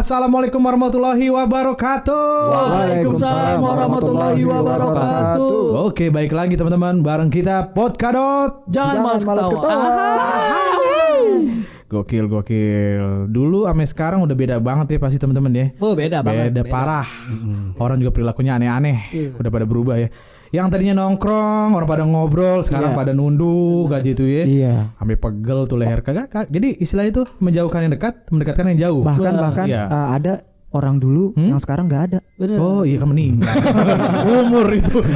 Assalamualaikum warahmatullahi wabarakatuh. Waalaikumsalam warahmatullahi wabarakatuh. Oke, baik lagi teman-teman, bareng kita Podkadot. Jangan malas ketawa. Gokil. Dulu sampai sekarang udah beda banget ya pasti teman-teman ya. Oh, beda banget. Beda parah. Orang juga perilakunya aneh-aneh. Udah pada berubah ya. Yang tadinya nongkrong, orang pada ngobrol, sekarang pada nunduk aja itu ya. Iya. Sampai pegel tuh leher kagak. Jadi istilahnya itu menjauhkan yang dekat, mendekatkan yang jauh. Bahkan Iya. ada orang dulu yang sekarang nggak ada. Bener. Oh iya, kan meninggal. Umur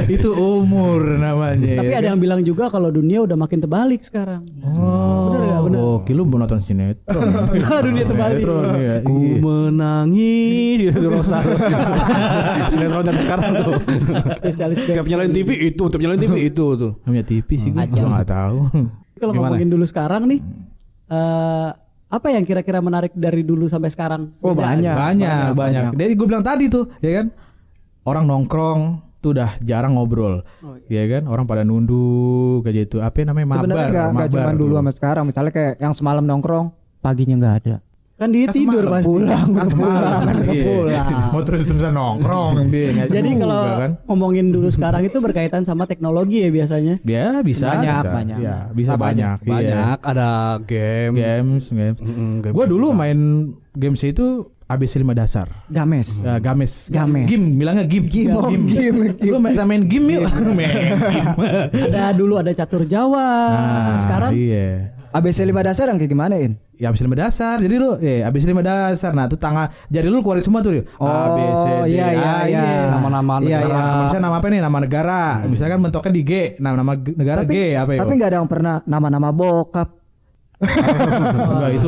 itu umur namanya. Tapi ada yang bilang juga kalau dunia udah makin terbalik sekarang. Oh, Bener gak? Bener. Oke, lu mau nonton sinetron. Dunia terbalik. Sinetron, iya. Ku menangis di Rosa. Sinetron dari sekarang tuh. Spesialis Tiap nyalain TV itu tuh. Namanya TV sih gue nggak tahu. Kalau ngomongin dulu sekarang nih, apa yang kira-kira menarik dari dulu sampai sekarang? Oh, banyak. Jadi gue bilang tadi tuh, ya kan, orang nongkrong tuh udah jarang ngobrol, ya kan, orang pada nunduk aja itu. Apa namanya, Sebenarnya nggak cuma dulu sama sekarang. Misalnya kayak yang semalam nongkrong, paginya nggak ada. Kan dia tidur pasti. Pulang. Mau terus-terusan nongkrong dia. Jadi kalau ngomongin dulu sekarang itu berkaitan sama teknologi ya biasanya. Ya bisa Banyak. Ya, bisa banyak. Banyak ada games. Gue dulu main games itu ABC 5 dasar. Games. Bilangnya game. Lu main game yuk. Ada dulu ada catur Jawa. Sekarang iya. ABC 5 dasar yang kayak gimana, In? Ya ABC 5 dasar. Jadi lu ABC 5 dasar. Nah, tuh jadi lu keluarin semua tuh. A B C D. Iya. Nama-nama Iya, negara. iya. Misalnya nama apa nih? Nama negara. Misalkan mentoknya di G. Nama negara G apa ya? Tapi nggak ada yang pernah nama-nama bokap. Enggak,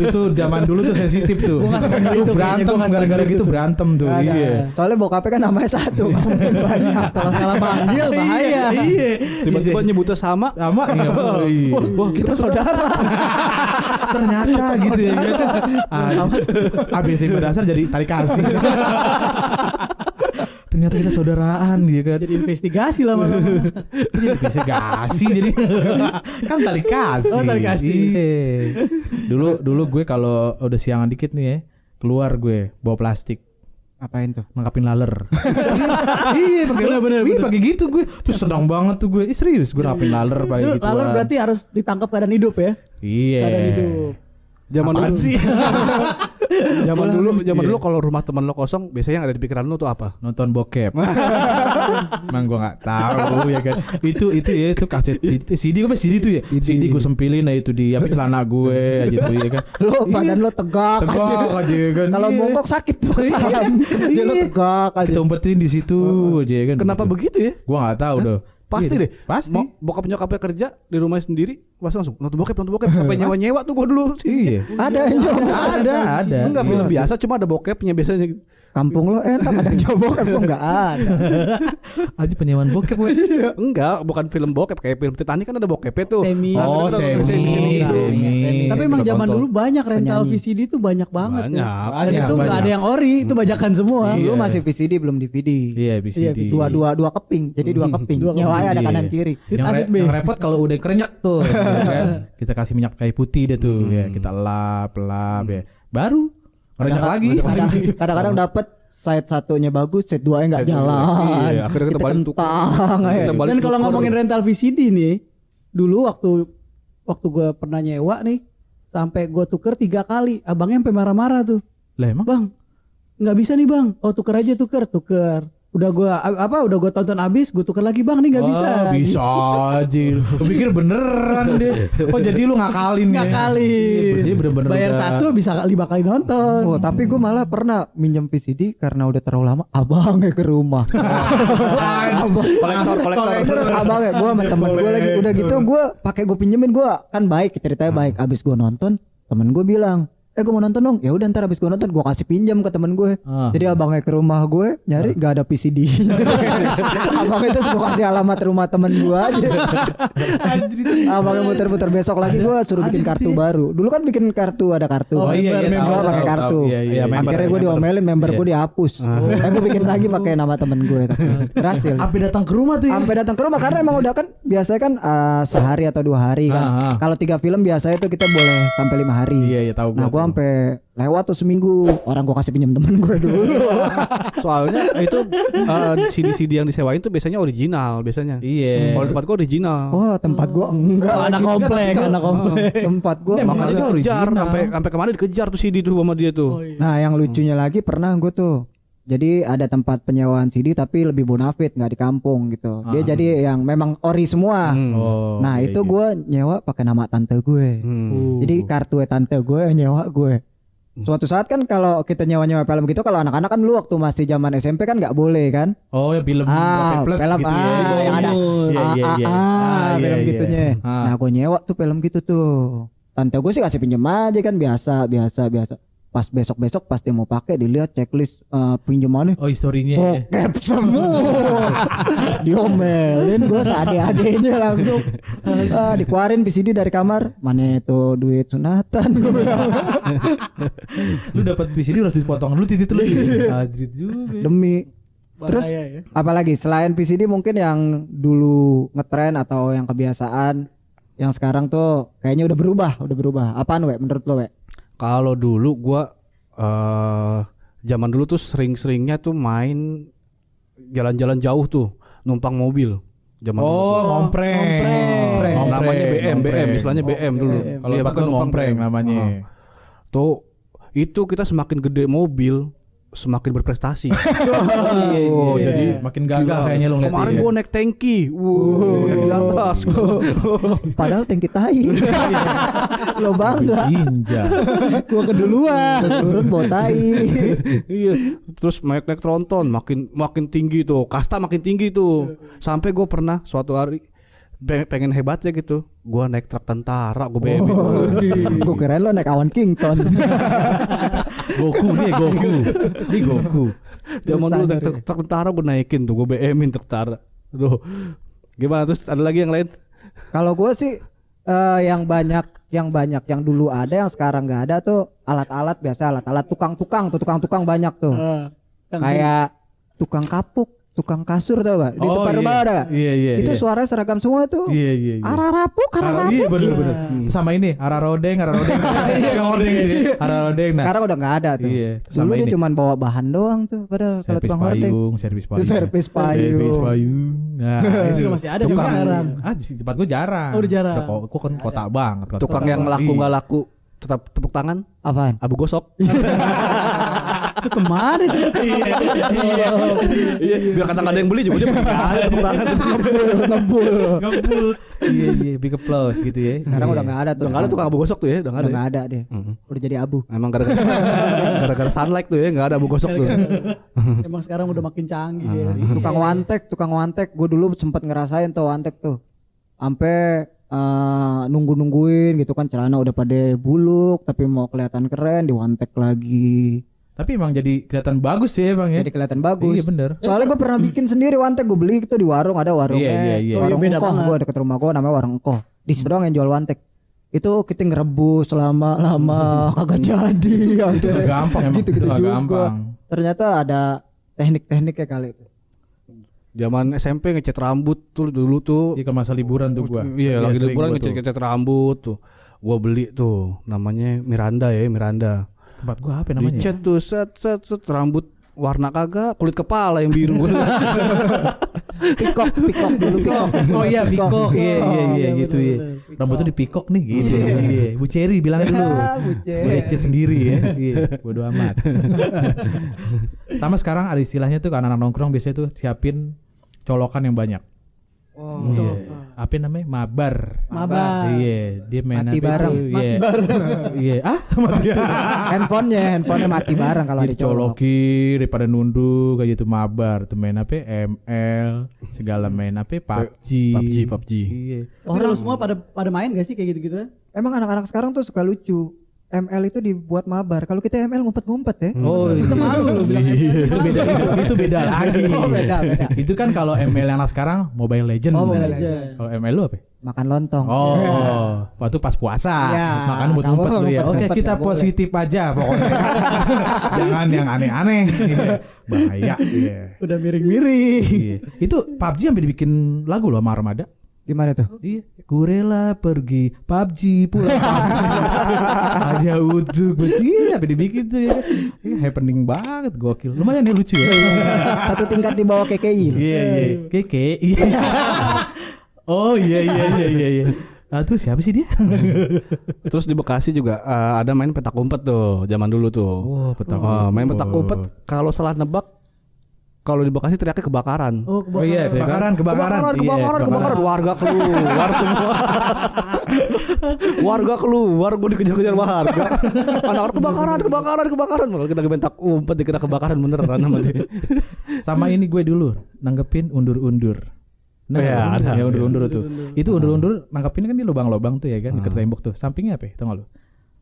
itu zaman dulu tuh sensitif tuh. Gua nggak sepengen itu, Tuh berantem kayaknya gua nggak gara-gara sepengen gitu itu. berantem tuh. Ada. Iya. Soalnya bokapnya kan namanya satu. Mungkin banyak. kalau salah panggil bahaya. Iya. Tiba-tiba nyebutnya sama. Sama iya. Wah, kita saudara. Ternyata gitu ya. ABC 5 dasar jadi tarik kasih. Ternyata kita saudaraan dia kan. Jadi investigasi lama-lama. Jadi investigasi jadi kan tarik kasih. Oh, tarik kasih. Iya. Dulu gue kalau udah siangan dikit nih ya, keluar gue bawa plastik. Apain tuh? Nangkapin laler. Iya, pakai gitu gue. Terus senang banget tuh gue. Serius gue nangkapin laler pakai Itu gitu. lalu berarti harus ditangkap keadaan hidup ya? Iya. Keadaan hidup. Zaman Apaan dulu sih? zaman dulu kalau rumah teman lo kosong, biasanya yang ada di pikiran lo tuh apa? Nonton bokep. Emang gue nggak tahu ya kan. Itu kaset CD tuh ya. CD gue sempilin lah itu di celana gue aja tuh ya kan. Lo badan lo tegak aja kan. Kalau bongkok sakit tuh ketahan. Jadi lo tegak aja. Kita umpetin di situ aja ya kan. Kenapa begitu ya? Gue nggak tahu deh. Pasti Iya, deh. Pasti. Bokap nyokapnya kerja di rumahnya sendiri, pasti langsung nonton bokep. Sampai nyewa tuh gua dulu. Iya. Ada. Enggak film biasa, cuma ada bokepnya biasanya. Kampung lo enak ada jobok kan kok nggak ada. Aja penyewaan bokep gue. Enggak, bukan film bokep kayak film Titanic kan ada bokepnya tuh. Semi. Oh, semi. Tapi emang zaman Tonton. dulu banyak rental Penyanyi. VCD tuh banyak banget. Banyak. Dan itu nggak ada yang ori, itu bajakan semua. Dulu masih VCD belum DVD. Iya, bisa di. Dua keping. Jadi dua keping. Dua keping. Nyawanya ada Iya. kanan kiri. Yang repot kalau udah kerenyak tuh, ya kan? Kita kasih minyak kayu putih deh tuh, ya kita lap ya. Baru kerenyak lagi. Kadang-kadang dapat side satunya bagus, side 2-nya nggak jalan. Iya, akhirnya kita balik tuh. kentang. Kita balik Dan kalau tukar. ngomongin rental VCD nih, dulu waktu gue pernah nyewa nih, sampai gue tuker 3 kali, abangnya sampai marah-marah tuh. Lah emang? Bang, nggak bisa nih bang. Oh tuker aja tuker. Udah gue tonton abis, gue tuker lagi bang, nih nggak bisa. Bisa aja. Kepikir beneran deh. Oh jadi lu ngakalin ya? Ngakalin. Jadi bener-bener Bayar udah- 1 bisa 5 kali nonton. Oh, tapi gue malah pernah minjem VCD karena udah terlalu lama. Abangnya ke rumah. kolektor. Abangnya gue sama temen gue lagi udah gitu gue pakai gue pinjemin gue kan baik ceritanya baik. Abis gue nonton temen gue bilang gue mau nonton dong. Ya udah ntar abis gue nonton gue kasih pinjam ke temen gue. Jadi abangnya ke rumah gue nyari gak ada VCD. Abangnya itu gue kasih alamat rumah temen gue aja. Abangnya muter-muter besok lagi gue suruh bikin kartu baru. Dulu kan bikin kartu ada kartu. Oh iya, member tahu, pakai tahu, kartu. tahu. Iya, Akhirnya gue diomelin member gue dihapus. Gue bikin lagi pakai nama temen gue. Berhasil. Sampai datang ke rumah tuh ya. Sampai datang ke rumah karena emang udah kan biasanya kan sehari atau 2 hari kan. Kalau 3 film biasanya tuh kita boleh sampai 5 hari. Iya, tahu Nah, gua. sampai lewat tuh seminggu. Orang gua kasih pinjam temen gue dulu. Soalnya itu CD-CD yang disewain tuh biasanya original biasanya. Iya. Kalau tempat gua original. Oh, tempat gua enggak. Anak komplek, anak komplek. Tempat gua Makanya itu dikejar original. sampai kemarin dikejar tuh CD tuh sama dia tuh. Oh, iya. Nah, yang lucunya lagi pernah gue tuh. Jadi ada tempat penyewaan CD tapi lebih bonafit, nggak di kampung gitu. Dia jadi yang memang ori semua. Oh, Nah, iya, itu iya. gue nyewa pakai nama tante gue. Jadi kartu tante gue yang nyewa gue. Suatu saat kan kalau kita nyewa-nyewa film gitu, kalau anak-anak kan lu waktu masih zaman SMP kan nggak boleh kan? Oh, yang film plus film gitu ya. yang ada Iya, iya, iya. film iya, gitunya. iya. Nah, gue nyewa tuh film gitu tuh. Tante gue sih kasih pinjem aja kan, biasa. Pas besok pas dia mau pakai, dilihat checklist pinjamannya. Oh, historinya. Bokep semua. Diomelin gue seadeh-adehnya langsung. Dikeluarin VCD dari kamar. Mana itu duit sunatan gue bilang. Lu dapat VCD harus dipotong dulu titik lu. Adrit juga. Demi. Terus Bahaya ya. apalagi selain VCD mungkin yang dulu ngetren atau yang kebiasaan yang sekarang tuh kayaknya udah berubah. Apaan menurut lo Kalau dulu gua zaman dulu tuh sering-seringnya tuh main jalan-jalan jauh tuh, numpang mobil. Zaman dulu. Oh, ngompreng. Namanya BM, istilahnya BM dulu. Kalau Iya, tempat bukan gua ngompreng namanya. Tuh itu kita semakin gede mobil, semakin berprestasi. Oh, jadi makin gagah Gila. kayaknya lu ngeliat Kemarin dia. gua naik tangki. Naik di atas. Padahal tangki tai. Lo bangga. Inja. Gua keduluan turun bawa tai. Iya, terus naik tronton makin tinggi tuh, kasta makin tinggi tuh. Sampai gue pernah suatu hari pengen hebatnya gitu, gue naik truk tentara, gue BM. Gua kirain lo naik awan Kington. Goku nih, Goku. Ini Goku. Zaman dulu naik truk tentara gue naikin tuh, gue BM-in truk tentara. Aduh, gimana terus ada lagi yang lain? Kalau gua sih yang banyak yang dulu ada yang sekarang nggak ada tuh alat-alat biasa, alat-alat tukang-tukang banyak tuh. Kayak tukang kapuk, tukang kasur tau gak? Di depan rumah ada gak? Iya. Itu suara seragam semua tuh. Iya. Ararapuk. Iya bener. Sama ini Ararodeng. Tukang hordeng gitu ya. Ararodeng. Nah, Sekarang udah nggak ada tuh. Iya. Dulu Sama dia ini. cuman bawa bahan doang tuh pada kalau Servis tukang hordeng. payung, servis payung. Servis payung. Servis payung. Nah, Itu juga masih ada juga sekarang. Di tempat gue jarang. Oh, udah jarang. Gue kan kota banget. kota. Tukang yang laku nggak laku tetap tepuk tangan, Apaan? abu gosok. Itu kemarin. Iya, biar kata nggak ada yang beli juga dia pakai tepuk tangan. Ngebul. Iya, big applause gitu ya. Sekarang udah nggak ada tuh. Udah nggak ada tukang abu gosok tuh ya, udah nggak Udah ada. nggak ada deh. Udah jadi abu. Emang gara-gara sunlight tuh ya, nggak ada abu gosok tuh. Emang sekarang udah makin canggih ya. Tukang wantek. Gue dulu sempet ngerasain tuh wantek tuh. Sampai nungguin gitu kan, celana udah pada buluk tapi mau kelihatan keren diwantek lagi. Tapi emang jadi kelihatan bagus sih emang ya. Jadi kelihatan bagus. Iya bener. Soalnya gue pernah bikin sendiri wantek, gue beli itu di warung, ada warungnya. Iya. Warung Oh, iya, beda Engkoh, banget. gue deket rumah gue namanya warung Engkoh. Di situ doang yang jual wantek. Itu kita ngerebus lama-lama kagak jadi. Itu gak gampang emang. Gitu-gitu Itu gak juga. gampang. Ternyata ada teknik-tekniknya kali itu. Zaman SMP ngecat rambut tuh dulu tuh. Iya ke masa liburan tuh gua. Iya, lagi sering liburan gua tuh. ngecat rambut tuh. Gua beli tuh, namanya Miranda. Tempat gua apa namanya? Dicat tuh set rambut warna kagak, kulit kepala yang biru. Pikok dulu pikok. Oh iya pikok. Iya gitu ya. bener. Rambutnya dipikok nih gitu. Iya. Bu Cherry bilang dulu. Bu Cherry. Boleh cat sendiri ya. Iya. Bodo amat. Sama sekarang ada istilahnya tuh anak-anak nongkrong biasanya tuh siapin colokan yang banyak. Oh. Iya. Apa namanya? Mabar. Mabar. Iya, dia main Mati apa bareng. itu? Iya. Iya. Mati. Handphonenya mati bareng kalau Jadi dicolok. colokin daripada nunduk kayak gitu mabar. Tuh main apa? ML, segala main apa? PUBG. Iya. Orang semua pada main gak sih kayak gitu-gitu kan? Emang anak-anak sekarang tuh suka lucu. ML itu dibuat mabar. Kalau kita ML ngumpet-ngumpet ya. Oh, Kita malu lu bilang itu beda lagi. Oh, beda. Itu kan kalau ML yang sekarang Mobile Legend. Oh, Mobile Legend. Kalau ML lu apa? Makan lontong. Oh, waktu pas puasa. Ya, Makan buat kamu ngumpet lu ya. Oke, ngumpet-ngumpet kita nggak boleh. positif aja pokoknya. Jangan yang aneh-aneh. Iya. Bahaya. Iya. udah miring-miring. Iya. Itu PUBG sampai dibikin lagu loh sama Armada. Gimana tuh? Iya, ku rela pergi PUBG pulang PUBG. Hanya untuk iya, apa dibikin tuh ya. Iya, happening banget, gokil. Lumayan ya lucu ya. Satu tingkat di bawah KKI. Iya. KKI. Oh iya. Ah tuh siapa sih dia? Terus di Bekasi juga ada main petak umpet tuh, zaman dulu tuh. Oh, petak Main petak umpet kalau salah nebak kalau di Bekasi teriaknya kebakaran. Oh, Oh iya, kebakaran. Kebakaran. Warga keluar semua. Warga keluar, gue dikejar-kejar warga. Anak-anak kebakaran. Malah kita bentak umpet dikira kebakaran beneran sama dia. Sama ini gue dulu nanggepin undur-undur. Nah, ya, ada. Ya undur-undur tuh. Itu undur-undur nangkepin kan di lubang-lubang tuh ya kan, deket tembok tuh. Sampingnya apa ya? Tahu enggak lu?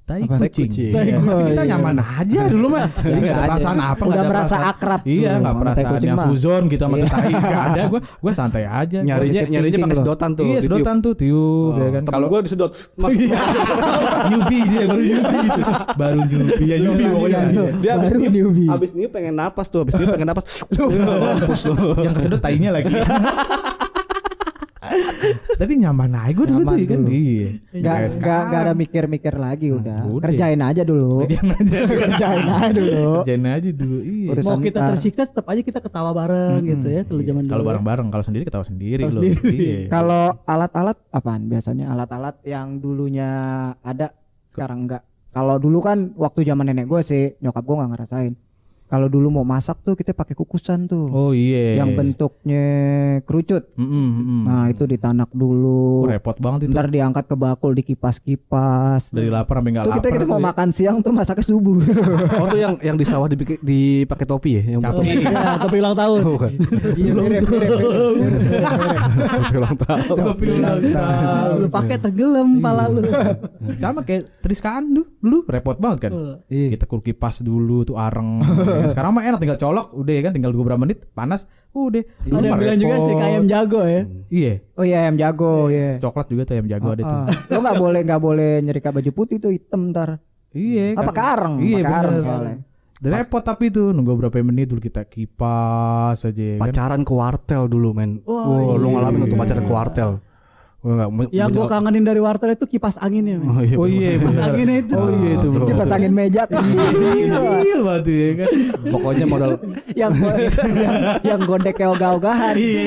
Tai kucing. Tai kucing. Kita nyaman aja dulu mah. Jadi enggak ada perasaan apa, Udah nggak ada merasa perasaan. akrab. Iya, enggak sama tai perasaan kucing yang mah. suzon gitu sama tai. Enggak ada, gue santai aja. Nyarinya thinking pakai loh. sedotan tuh. Iya, sedotan tuh tiup ya kan. Kalau gue disedot. newbie dia baru newbie gitu. Baru newbie ya newbie pokoknya. Dia Baru newbie. Habis ini pengen napas tuh, mampus lu. Yang kesedot tainya lagi. Tapi nyaman aja gue dulu Nyaman tuh ya kan. dulu. Iya. Gak ada mikir-mikir lagi udah. udah. Kerjain aja dulu. Kerjain aja dulu. Kerjain aja dulu. Iya. Urusan Mau kita ntar. tersiksa tetap aja kita ketawa bareng gitu ya kalau zaman dulu. Kalau ya. bareng-bareng, kalau sendiri ketawa sendiri Ketawa loh. sendiri. Iya. Kalau alat-alat apaan biasanya? Alat-alat yang dulunya ada sekarang enggak. Kalau dulu kan waktu zaman nenek gue sih, nyokap gue nggak ngerasain. Kalau dulu mau masak tuh kita pakai kukusan tuh. Oh iya. Yang bentuknya kerucut. Nah, itu ditanak dulu. Repot banget itu. Ntar diangkat ke bakul, dikipas. Dari lapar sampai enggak Tuh lapar. kita mau tuh ya. makan siang tuh masaknya subuh. Oh tuh yang di sawah dipakai topi ya? Yang Capek. Iya, topi ulang tahun. Bukan. Iya, mirip. Topi ulang tahun. Topi ulang tahun. Lu pakai tenggelam pala lu. Sama kayak Triskaan dulu repot banget kan. Iya. Kita kipas dulu tuh areng. Sekarang mah enak tinggal colok udah ya kan, tinggal beberapa menit panas udah. Ada yang bilang juga setrika ayam jago ya. Iya. Oh iya ayam jago ya. Coklat juga tuh ayam jago ada tuh. Lo nggak boleh nyerika baju putih tuh hitam ntar. Iya. Apa kan. kareng? Iya Pakai areng bener. soalnya. Repot tapi tuh nunggu berapa menit dulu kita kipas aja ya kan. Pacaran ke wartel dulu men. Wah, lu ngalamin untuk pacaran ke wartel. Yang gue kangenin dari wartel itu kipas anginnya. Men. Oh iya Kipas bener. anginnya itu. Oh iya itu bro. Kipas angin meja kecil. Kecil banget ya kan. Pokoknya modal yang gondeknya ogah-ogahan. Iya.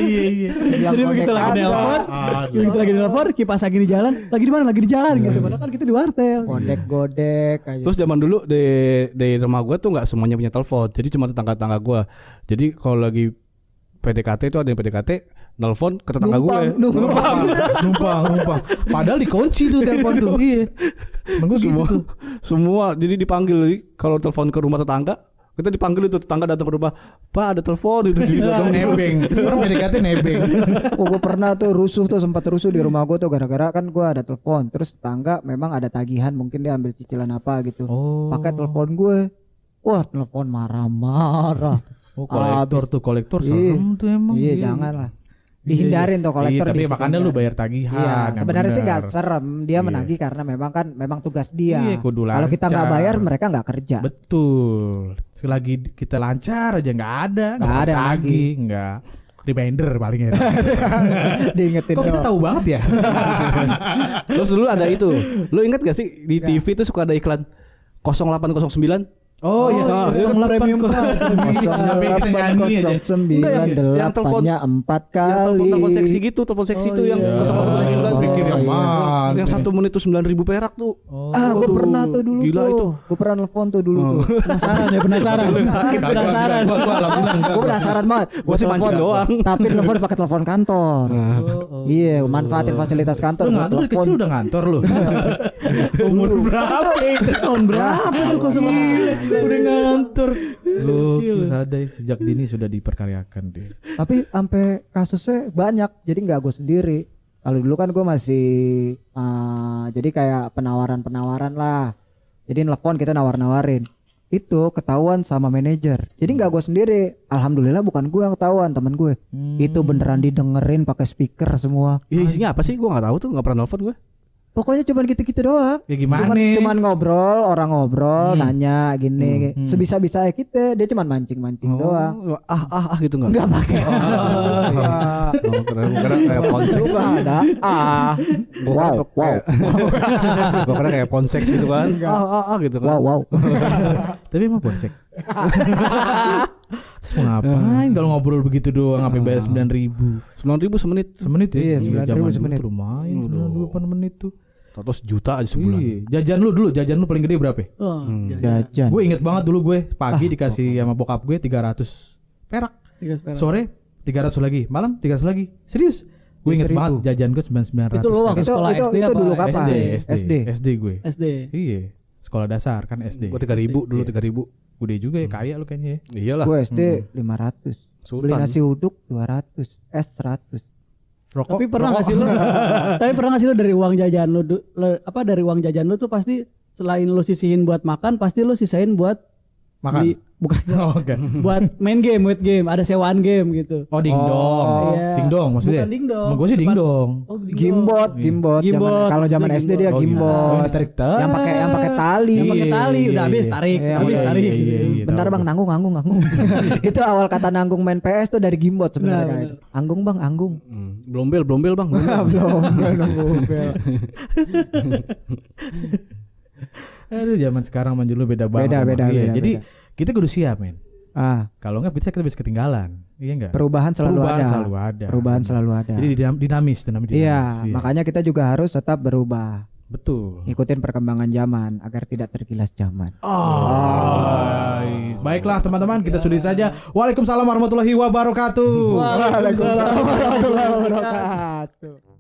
Yang Jadi begitu lagi gondek nelpon, kagak. begitu lagi nelpon, kipas angin di jalan. Lagi di mana? Lagi di jalan gitu. Padahal kan kita di wartel. Godek-godek aja. Terus zaman dulu di rumah gue tuh nggak semuanya punya telepon, jadi cuma tetangga-tetangga gue. Jadi kalau lagi PDKT itu ada yang PDKT, nelpon ke tetangga gue. Numpang. Padahal dikunci tuh telepon tuh. Iya. Emang gua gitu Semua, tuh. semua. Jadi dipanggil. Jadi kalau telepon ke rumah tetangga, kita dipanggil itu tetangga datang ke rumah. Pak ada telepon itu. Langsung nebeng. Orang PDKT nebeng. Gue pernah tuh sempat rusuh di rumah gue tuh gara-gara kan gue ada telepon. Terus tetangga memang ada tagihan, mungkin dia ambil cicilan apa gitu. Oh. Pakai telepon gue. Wah, telepon marah-marah. Oh, kolektor Iya. serem tuh emang. Iya, jangan lah. Dihindarin tuh kolektor. Iya, tapi dihindarin. makanya lu bayar tagihan. Iya, yang sebenarnya sih bener. nggak serem. Dia Iya. menagih karena memang tugas dia. Iya, kudu Kalau kita nggak lancar. bayar, mereka nggak kerja. Betul. Selagi kita lancar aja nggak ada Nggak ada tagih, nggak reminder paling ya. Diingetin Kok kita doang. tahu banget ya? Terus dulu ada itu. Lu ingat gak sih di TV tuh suka ada iklan 0809? Oh iya, premium plus. Sampai kita nyanyi aja. 0809 yang telepon- delapannya 4 kali. Telepon seksi gitu, telepon seksi Oh, tuh yang iya. 0809. Pikir yang iya. mahal. Yang 1 menit tuh 9.000 perak tuh. Gue pernah tuh dulu Gila tuh. itu. Gue pernah nelfon tuh dulu tuh. Penasaran ya, penasaran. Penasaran. Gua alhamdulillah enggak. Gue penasaran banget. Gua sih mancing doang. Tapi telepon pakai telepon kantor. Iya, manfaatin fasilitas kantor. Lu buat ngantor dari telepon. kecil udah ngantor lu. Umur berapa itu? Tahun berapa tuh kok sama Udah ngantor. Gokil, sadai sejak dini sudah diperkaryakan deh. Tapi sampai kasusnya banyak. Jadi nggak gue sendiri. Kalau dulu kan gue masih jadi kayak penawaran lah. Jadi nelfon kita nawar-nawarin. Itu ketahuan sama manajer. Jadi nggak gue sendiri. Alhamdulillah bukan gue yang ketahuan, teman gue. Itu beneran didengerin pakai speaker semua. Iya isinya apa sih? Gua nggak tahu tuh, nggak pernah nelfon gue. Pokoknya cuman gitu-gitu doang. Ya gimana? Cuman ngobrol, orang ngobrol, nanya gini. Sebisa-bisa kita, dia cuman mancing-mancing doang. Gitu enggak? Enggak pakai. Karena kayak ponseks. Enggak ada. Wow. Gua kira kayak ponseks gitu kan. Gitu kan. Wow. Tapi emang boncek. Terus mau ngapain kalau ngobrol begitu doang sampai bayar 9.000. 9.000 semenit. Semenit ya? Iya, 9.000 zaman dulu semenit. tuh lumayan 9.000 per menit tuh. Atau sejuta aja sebulan. Iya. Jajan lu paling gede berapa? Oh, Jajan. Gue inget banget dulu gue pagi dikasih sama bokap gue 300 perak. Sore 300 lagi, malam 300 lagi. Serius? Gue inget 1.000. banget jajan gue 9.900. Itu lo waktu sekolah SD itu apa? dulu kapan? SD gue. SD. Iya. Sekolah dasar kan SD. Gua 3.000 dulu 3.000. Gede juga ya, kaya lu kayaknya ya. Iyalah. Gue SD 500. Sultan. Beli nasi uduk 200. Es 100. Rokok. Tapi pernah nggak sih lu? Tapi pernah nggak sih lu dari uang jajan lu, dari uang jajan lu tuh pasti selain lu sisihin buat makan, pasti lu sisain buat makan. bukan Oh, oke. buat main game, ada sewaan game gitu. Oh, dingdong. Iya. Dingdong maksudnya. Bukan dingdong. Gue sih dingdong. Oh, Gimbot. Gimbot. Kalau zaman Maksudnya SD dia gimbot. Oh, gimbot. ditarik Yang pakai tali. Yang pakai tali, Iya, udah iya, habis iya. tarik, Iya, habis iya, tarik iya, gitu. iya, iya. Bentar tahu. bang, nanggung. Itu awal kata nanggung main PS tuh dari gimbot sebenarnya. Benar, kan itu. Anggung bang, anggung. Blombel Bang. Belum. Aduh, zaman sekarang sama dulu beda banget. Beda, Iya, beda, jadi beda. kita kudu siap, men. Kalau Kalau enggak kita bisa ketinggalan. Iya enggak? perubahan selalu ada. selalu ada. Perubahan selalu ada. Jadi dinamis, dinamis. Iya, makanya kita juga harus tetap berubah. Betul. Ikutin perkembangan zaman agar tidak tergilas zaman. Baiklah teman-teman, kita sudahi saja. Waalaikumsalam warahmatullahi wabarakatuh. Waalaikumsalam warahmatullahi wabarakatuh.